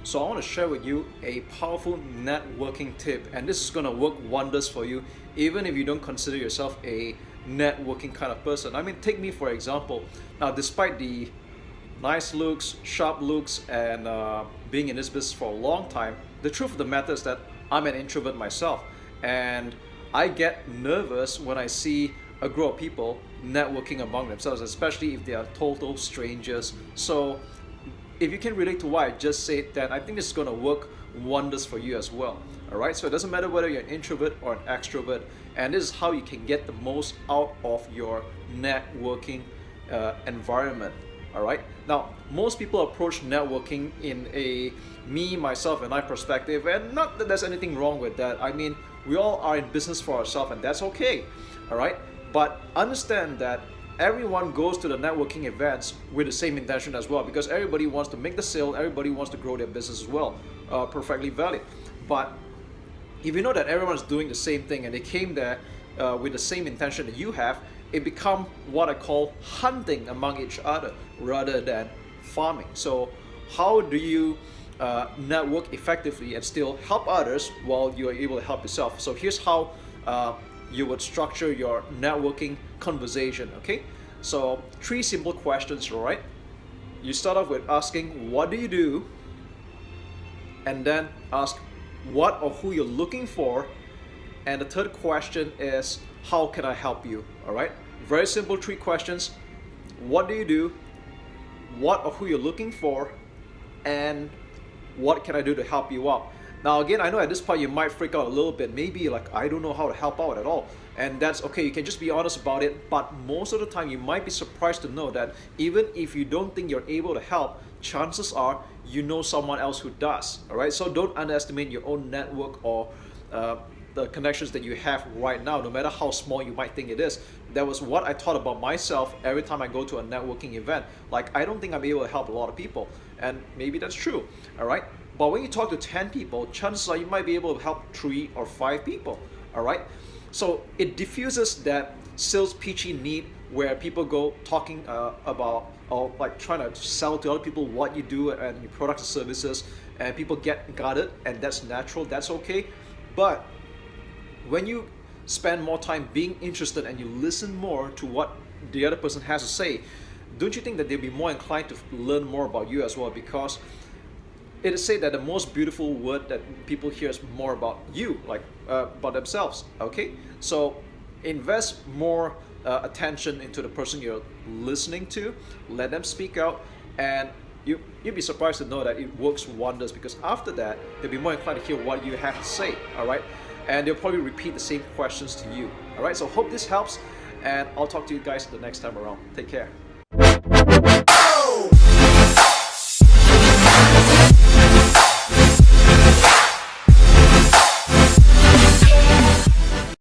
So I want to share with you a powerful networking tip, and this is going to work wonders for you even if you don't consider yourself a networking kind of person. I mean, take me for example. Now, despite the nice looks, sharp looks, and being in this business for a long time, the truth of the matter is that I'm an introvert myself, and I get nervous when I see a group of people networking among themselves, especially if they are total strangers. So if you can relate to what I just said, then I think this is going to work wonders for you as well. All right, so it doesn't matter whether you're an introvert or an extrovert, and this is how you can get the most out of your networking environment. All right, now most people approach networking in a me, myself, and I perspective, and not that there's anything wrong with that. I mean, we all are in business for ourselves, and that's okay. All right, but understand that everyone goes to the networking events with the same intention as well, because everybody wants to make the sale, everybody wants to grow their business as well. Perfectly valid. But if you know that everyone's doing the same thing and they came there with the same intention that you have, it become what I call hunting among each other rather than farming. So how do you network effectively and still help others while you are able to help yourself? So here's how you would structure your networking conversation. Okay, so 3 simple questions. All right, you start off with asking what do you do, and then ask what or who you're looking for, and the third question is how can I help you? All right, very simple 3 questions. What do you do, what or who you're looking for, and what can I do to help you out? Now again, I know at this point you might freak out a little bit, maybe like I don't know how to help out at all, and that's okay. You can just be honest about it, but most of the time you might be surprised to know that even if you don't think you're able to help, chances are you know someone else who does. All right, so don't underestimate your own network or the connections that you have right now, no matter how small you might think it is. That was what I thought about myself every time I go to a networking event. Like, I don't think I'm able to help a lot of people, and maybe that's true. All right, but when you talk to 10 people, chances are you might be able to help 3 or 5 people. All right, so it diffuses that sales pitchy need where people go talking about or like trying to sell to other people what you do and your products and services, and people get guarded, and that's natural, that's okay. But when you spend more time being interested and you listen more to what the other person has to say, don't you think that they'll be more inclined to learn more about you as well? Because it is said that the most beautiful word that people hear is more about you, like about themselves. Okay, so invest more attention into the person you're listening to. Let them speak out, and you'd be surprised to know that it works wonders, because after that they'll be more inclined to hear what you have to say. All right, and they'll probably repeat the same questions to you. All right, so hope this helps, and I'll talk to you guys the next time around. Take care.